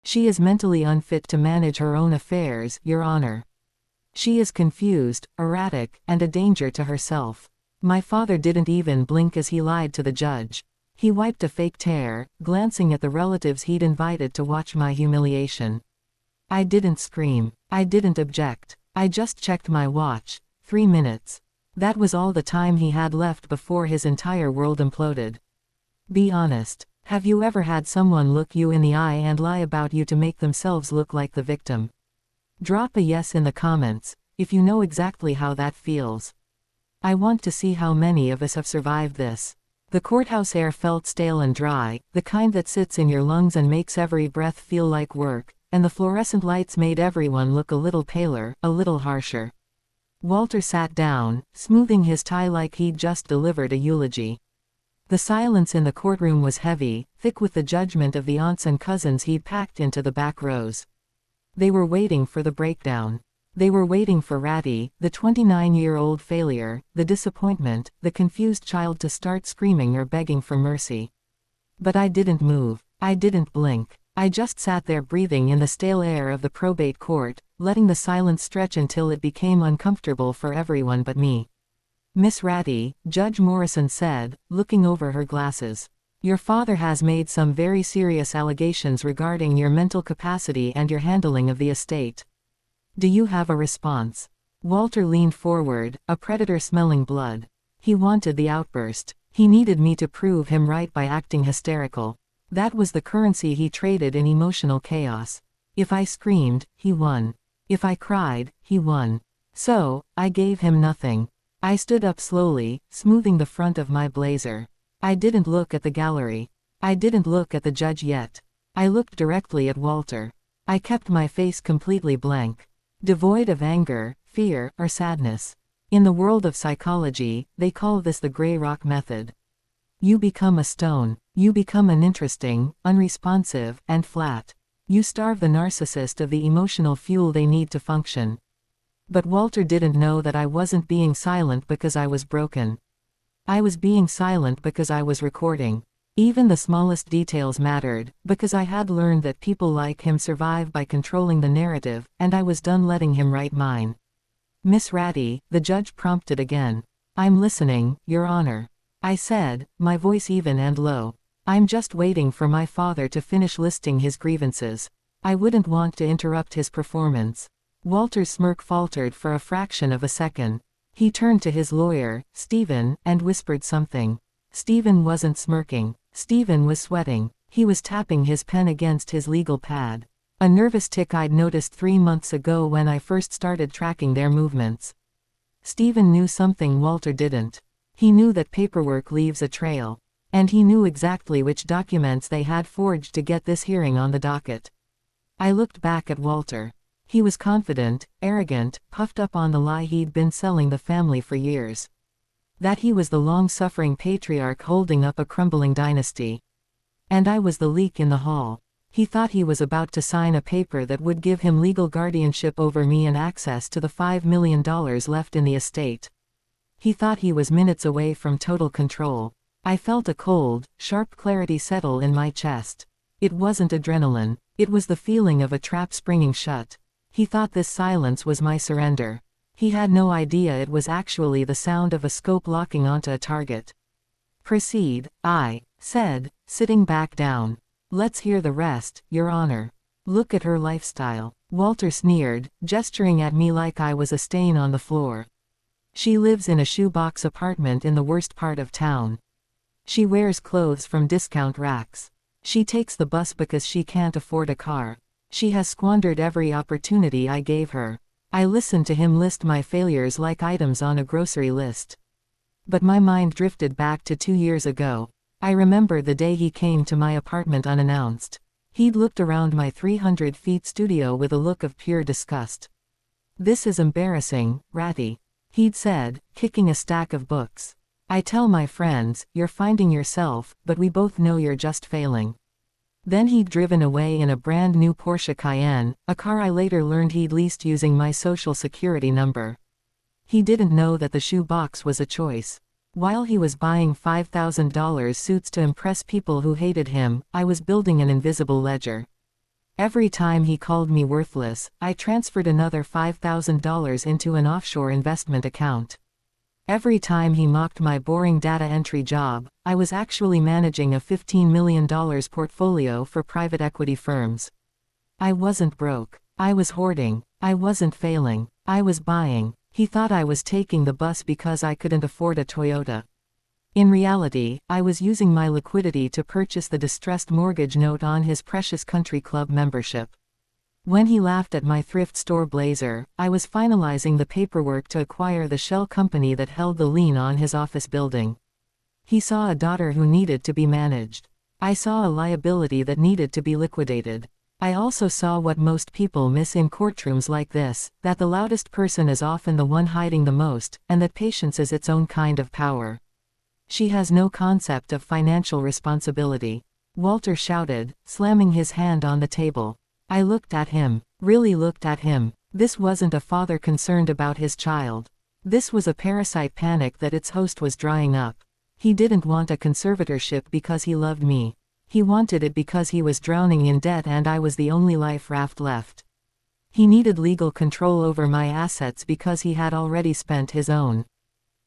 She is mentally unfit to manage her own affairs, Your Honor. She is confused, erratic, and a danger to herself. My father didn't even blink as he lied to the judge. He wiped a fake tear, glancing at the relatives he'd invited to watch my humiliation. I didn't scream. I didn't object. I just checked my watch. 3 minutes. That was all the time he had left before his entire world imploded. Be honest. Have you ever had someone look you in the eye and lie about you to make themselves look like the victim? Drop a yes in the comments, if you know exactly how that feels. I want to see how many of us have survived this. The courthouse air felt stale and dry, the kind that sits in your lungs and makes every breath feel like work, and the fluorescent lights made everyone look a little paler, a little harsher. Walter sat down, smoothing his tie like he'd just delivered a eulogy. The silence in the courtroom was heavy, thick with the judgment of the aunts and cousins he'd packed into the back rows. They were waiting for the breakdown. They were waiting for Ratty, the 29-year-old failure, the disappointment, the confused child to start screaming or begging for mercy. But I didn't move. I didn't blink. I just sat there breathing in the stale air of the probate court, letting the silence stretch until it became uncomfortable for everyone but me. Miss Ratty, Judge Morrison said, looking over her glasses. Your father has made some very serious allegations regarding your mental capacity and your handling of the estate. Do you have a response? Walter leaned forward, a predator smelling blood. He wanted the outburst. He needed me to prove him right by acting hysterical. That was the currency he traded in emotional chaos. If I screamed, he won. If I cried, he won. So, I gave him nothing. I stood up slowly, smoothing the front of my blazer. I didn't look at the gallery. I didn't look at the judge yet. I looked directly at Walter. I kept my face completely blank. Devoid of anger, fear, or sadness. In the world of psychology, they call this the gray rock method. You become a stone. You become uninteresting, unresponsive, and flat. You starve the narcissist of the emotional fuel they need to function. But Walter didn't know that I wasn't being silent because I was broken. I was being silent because I was recording. Even the smallest details mattered, because I had learned that people like him survive by controlling the narrative, and I was done letting him write mine. Miss Ratty, the judge prompted again. I'm listening, Your Honor. I said, my voice even and low. I'm just waiting for my father to finish listing his grievances. I wouldn't want to interrupt his performance. Walter's smirk faltered for a fraction of a second. He turned to his lawyer, Stephen, and whispered something. Stephen wasn't smirking. Stephen was sweating. He was tapping his pen against his legal pad. A nervous tick I'd noticed 3 months ago when I first started tracking their movements. Stephen knew something Walter didn't. He knew that paperwork leaves a trail. And he knew exactly which documents they had forged to get this hearing on the docket. I looked back at Walter. He was confident, arrogant, puffed up on the lie he'd been selling the family for years. That he was the long-suffering patriarch holding up a crumbling dynasty. And I was the leak in the hall. He thought he was about to sign a paper that would give him legal guardianship over me and access to the $5 million left in the estate. He thought he was minutes away from total control. I felt a cold, sharp clarity settle in my chest. It wasn't adrenaline. It was the feeling of a trap springing shut. He thought this silence was my surrender. He had no idea it was actually the sound of a scope locking onto a target. Proceed, I said, sitting back down. Let's hear the rest, Your Honor. Look at her lifestyle. Walter sneered, gesturing at me like I was a stain on the floor. She lives in a shoebox apartment in the worst part of town. She wears clothes from discount racks. She takes the bus because she can't afford a car. She has squandered every opportunity I gave her. I listened to him list my failures like items on a grocery list. But my mind drifted back to 2 years ago. I remember the day he came to my apartment unannounced. He'd looked around my 300-feet studio with a look of pure disgust. This is embarrassing, Ratty. He'd said, kicking a stack of books. I tell my friends, you're finding yourself, but we both know you're just failing. Then he'd driven away in a brand new Porsche Cayenne, a car I later learned he'd leased using my social security number. He didn't know that the shoe box was a choice. While he was buying $5,000 suits to impress people who hated him, I was building an invisible ledger. Every time he called me worthless, I transferred another $5,000 into an offshore investment account. Every time he mocked my boring data entry job, I was actually managing a $15 million portfolio for private equity firms. I wasn't broke. I was hoarding. I wasn't failing. I was buying. He thought I was taking the bus because I couldn't afford a Toyota. In reality, I was using my liquidity to purchase the distressed mortgage note on his precious country club membership. When he laughed at my thrift store blazer, I was finalizing the paperwork to acquire the shell company that held the lien on his office building. He saw a daughter who needed to be managed. I saw a liability that needed to be liquidated. I also saw what most people miss in courtrooms like this, that the loudest person is often the one hiding the most, and that patience is its own kind of power. She has no concept of financial responsibility. Walter shouted, slamming his hand on the table. I looked at him. Really looked at him. This wasn't a father concerned about his child. This was a parasite panic that its host was drying up. He didn't want a conservatorship because he loved me. He wanted it because he was drowning in debt and I was the only life raft left. He needed legal control over my assets because he had already spent his own.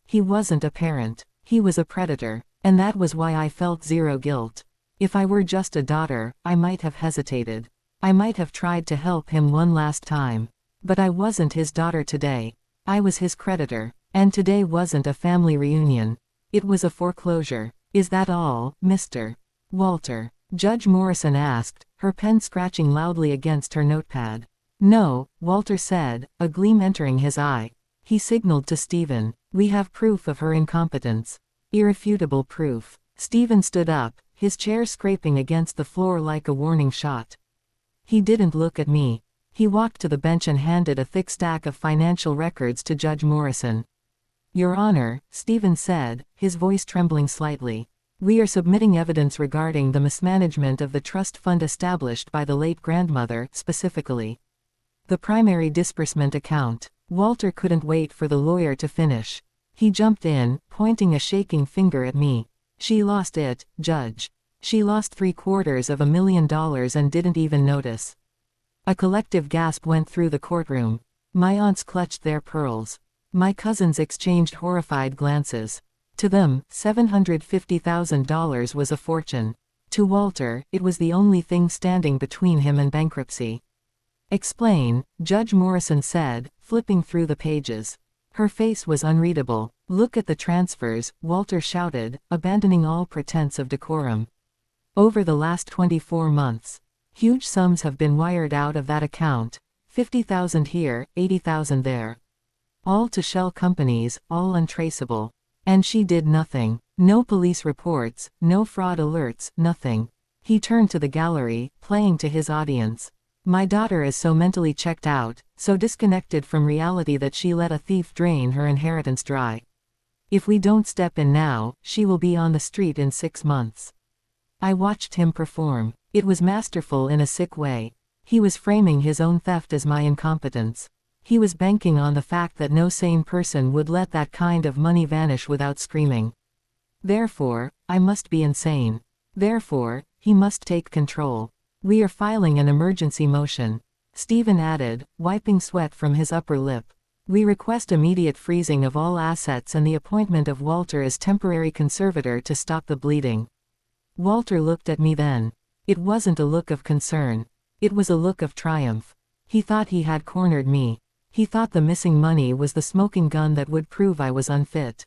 He wasn't a parent. He was a predator. And that was why I felt zero guilt. If I were just a daughter, I might have hesitated. I might have tried to help him one last time. But I wasn't his daughter today. I was his creditor. And today wasn't a family reunion. It was a foreclosure. Is that all, Mr. Walter? Judge Morrison asked, her pen scratching loudly against her notepad. No, Walter said, a gleam entering his eye. He signaled to Stephen. We have proof of her incompetence. Irrefutable proof. Stephen stood up, his chair scraping against the floor like a warning shot. He didn't look at me. He walked to the bench and handed a thick stack of financial records to Judge Morrison. Your Honor, Stephen said, his voice trembling slightly. We are submitting evidence regarding the mismanagement of the trust fund established by the late grandmother, specifically the primary disbursement account. Walter couldn't wait for the lawyer to finish. He jumped in, pointing a shaking finger at me. She lost it, Judge. She lost $750,000 and didn't even notice. A collective gasp went through the courtroom. My aunts clutched their pearls. My cousins exchanged horrified glances. To them, $750,000 was a fortune. To Walter, it was the only thing standing between him and bankruptcy. Explain, Judge Morrison said, flipping through the pages. Her face was unreadable. Look at the transfers, Walter shouted, abandoning all pretense of decorum. Over the last 24 months, huge sums have been wired out of that account. 50,000 here, 80,000 there. All to shell companies, all untraceable. And she did nothing. No police reports, no fraud alerts, nothing. He turned to the gallery, playing to his audience. My daughter is so mentally checked out, so disconnected from reality that she let a thief drain her inheritance dry. If we don't step in now, she will be on the street in 6 months. I watched him perform. It was masterful in a sick way. He was framing his own theft as my incompetence. He was banking on the fact that no sane person would let that kind of money vanish without screaming. Therefore, I must be insane. Therefore, he must take control. We are filing an emergency motion. Stephen added, wiping sweat from his upper lip. We request immediate freezing of all assets and the appointment of Walter as temporary conservator to stop the bleeding. Walter looked at me then. It wasn't a look of concern. It was a look of triumph. He thought he had cornered me. He thought the missing money was the smoking gun that would prove I was unfit.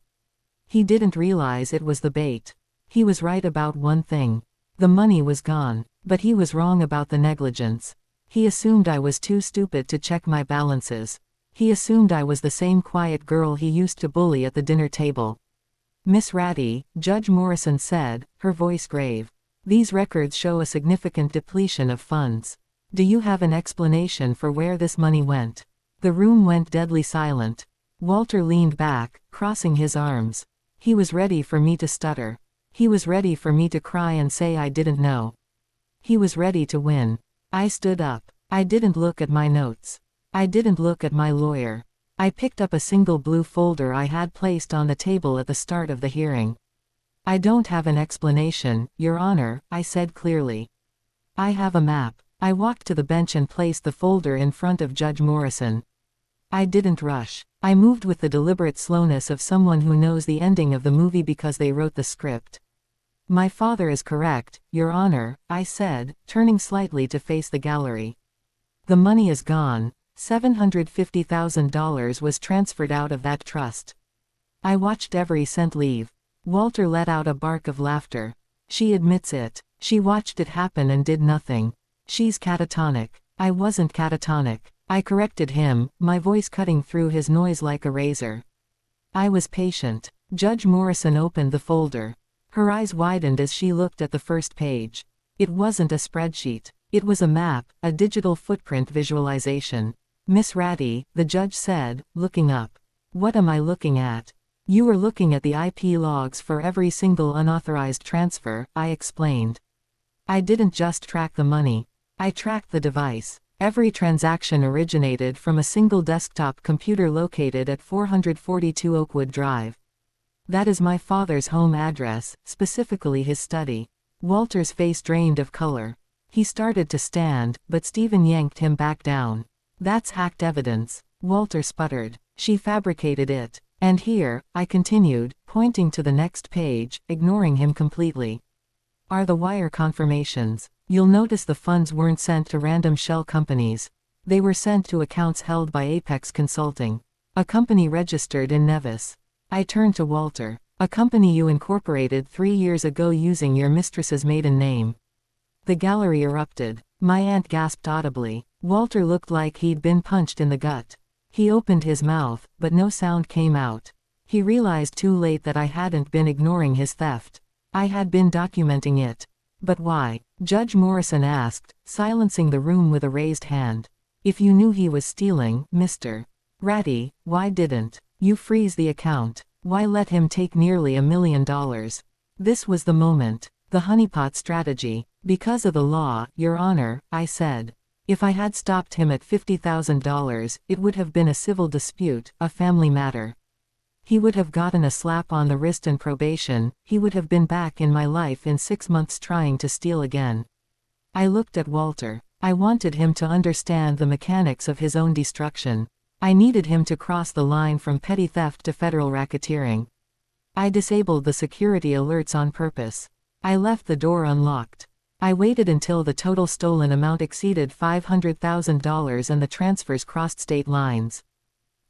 He didn't realize it was the bait. He was right about one thing. The money was gone. But he was wrong about the negligence. He assumed I was too stupid to check my balances. He assumed I was the same quiet girl he used to bully at the dinner table. Miss Ratty, Judge Morrison said, her voice grave. These records show a significant depletion of funds. Do you have an explanation for where this money went? The room went deadly silent. Walter leaned back, crossing his arms. He was ready for me to stutter. He was ready for me to cry and say I didn't know. He was ready to win. I stood up. I didn't look at my notes. I didn't look at my lawyer. I picked up a single blue folder I had placed on the table at the start of the hearing. I don't have an explanation, Your Honor, I said clearly. I have a map. I walked to the bench and placed the folder in front of Judge Morrison. I didn't rush. I moved with the deliberate slowness of someone who knows the ending of the movie because they wrote the script. My father is correct, Your Honor, I said, turning slightly to face the gallery. The money is gone. $750,000 was transferred out of that trust. I watched every cent leave. Walter let out a bark of laughter. She admits it. She watched it happen and did nothing. She's catatonic. I wasn't catatonic. I corrected him, my voice cutting through his noise like a razor. I was patient. Judge Morrison opened the folder. Her eyes widened as she looked at the first page. It wasn't a spreadsheet. It was a map, a digital footprint visualization. Miss Ratty, the judge said, looking up. What am I looking at? You were looking at the IP logs for every single unauthorized transfer, I explained. I didn't just track the money. I tracked the device. Every transaction originated from a single desktop computer located at 442 Oakwood Drive. That is my father's home address, specifically his study. Walter's face drained of color. He started to stand, but Stephen yanked him back down. That's hacked evidence. Walter sputtered. She fabricated it. And here, I continued, pointing to the next page, ignoring him completely, are the wire confirmations. You'll notice the funds weren't sent to random shell companies. They were sent to accounts held by Apex Consulting, a company registered in Nevis. I turned to Walter. A company you incorporated 3 years ago using your mistress's maiden name. The gallery erupted. My aunt gasped audibly. Walter looked like he'd been punched in the gut. He opened his mouth, but no sound came out. He realized too late that I hadn't been ignoring his theft. I had been documenting it. But why? Judge Morrison asked, silencing the room with a raised hand. If you knew he was stealing, Mr. Ratty, why didn't you freeze the account? Why let him take nearly $1 million? This was the moment. The honeypot strategy. Because of the law, Your Honor, I said. If I had stopped him at $50,000, it would have been a civil dispute, a family matter. He would have gotten a slap on the wrist and probation. He would have been back in my life in 6 months trying to steal again. I looked at Walter. I wanted him to understand the mechanics of his own destruction. I needed him to cross the line from petty theft to federal racketeering. I disabled the security alerts on purpose. I left the door unlocked. I waited until the total stolen amount exceeded $500,000 and the transfers crossed state lines.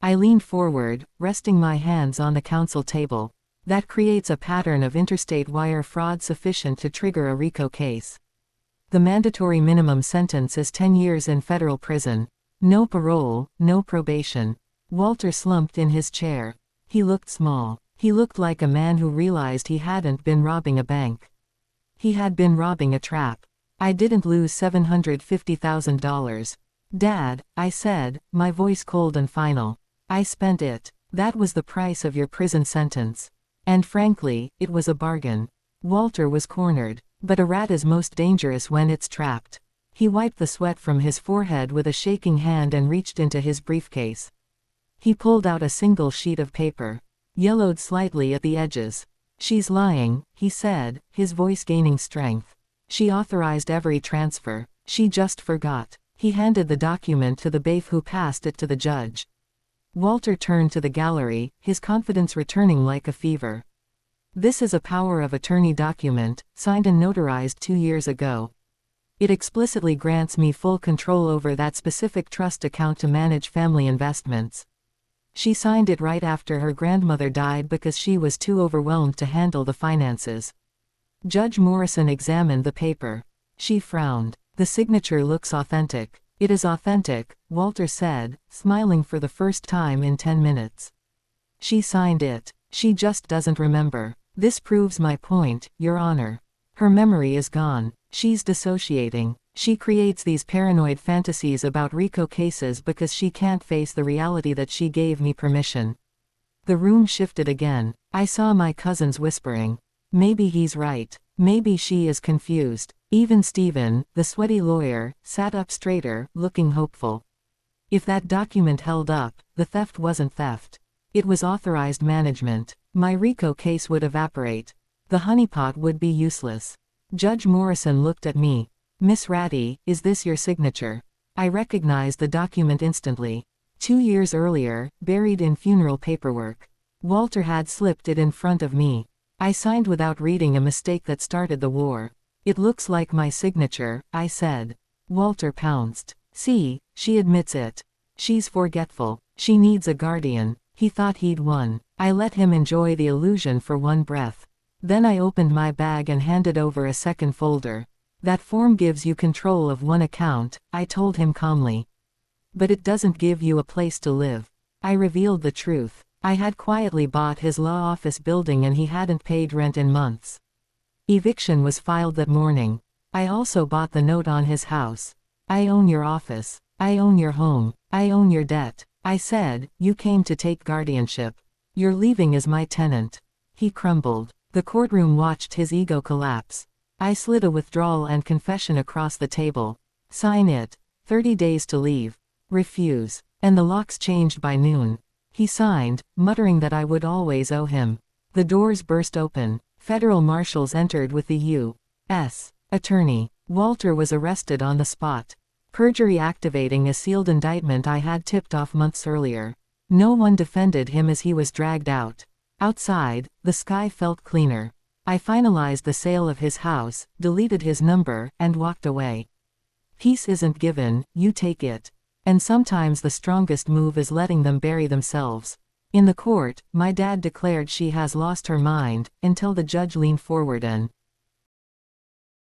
I leaned forward, resting my hands on the counsel table. That creates a pattern of interstate wire fraud sufficient to trigger a RICO case. The mandatory minimum sentence is 10 years in federal prison. No parole, no probation. Walter slumped in his chair. He looked small. He looked like a man who realized he hadn't been robbing a bank. He had been robbing a trap. I didn't lose $750,000. Dad, I said, my voice cold and final. I spent it. That was the price of your prison sentence. And frankly, it was a bargain. Walter was cornered. But a rat is most dangerous when it's trapped. He wiped the sweat from his forehead with a shaking hand and reached into his briefcase. He pulled out a single sheet of paper. Yellowed slightly at the edges. She's lying, he said, his voice gaining strength. She authorized every transfer. She just forgot. He handed the document to the bailiff who passed it to the judge. Walter turned to the gallery, his confidence returning like a fever. This is a power of attorney document, signed and notarized 2 years ago. It explicitly grants me full control over that specific trust account to manage family investments. She signed it right after her grandmother died because she was too overwhelmed to handle the finances. Judge Morrison examined the paper. She frowned. The signature looks authentic. It is authentic, Walter said, smiling for the first time in 10 minutes. She signed it. She just doesn't remember. This proves my point, Your Honor. Her memory is gone. She's dissociating. She creates these paranoid fantasies about RICO cases because she can't face the reality that she gave me permission. The room shifted again. I saw my cousins whispering. Maybe he's right. Maybe she is confused. Even Stephen, the sweaty lawyer, sat up straighter, looking hopeful. If that document held up, the theft wasn't theft. It was authorized management. My RICO case would evaporate. The honeypot would be useless. Judge Morrison looked at me. Miss Ratty, is this your signature? I recognized the document instantly. 2 years earlier, buried in funeral paperwork. Walter had slipped it in front of me. I signed without reading, a mistake that started the war. It looks like my signature, I said. Walter pounced. See, she admits it. She's forgetful. She needs a guardian. He thought he'd won. I let him enjoy the illusion for one breath. Then I opened my bag and handed over a second folder. That form gives you control of one account, I told him calmly. But it doesn't give you a place to live. I revealed the truth. I had quietly bought his law office building and he hadn't paid rent in months. Eviction was filed that morning. I also bought the note on his house. I own your office. I own your home. I own your debt. I said, you came to take guardianship. You're leaving as my tenant. He crumbled. The courtroom watched his ego collapse. I slid a withdrawal and confession across the table. Sign it. 30 days to leave. Refuse. And the locks changed by noon. He signed, muttering that I would always owe him. The doors burst open. Federal marshals entered with the U.S. attorney. Walter was arrested on the spot. Perjury, activating a sealed indictment I had tipped off months earlier. No one defended him as he was dragged out. Outside, the sky felt cleaner. I finalized the sale of his house, deleted his number, and walked away. Peace isn't given, you take it. And sometimes the strongest move is letting them bury themselves. In the court, my dad declared she has lost her mind, until the judge leaned forward and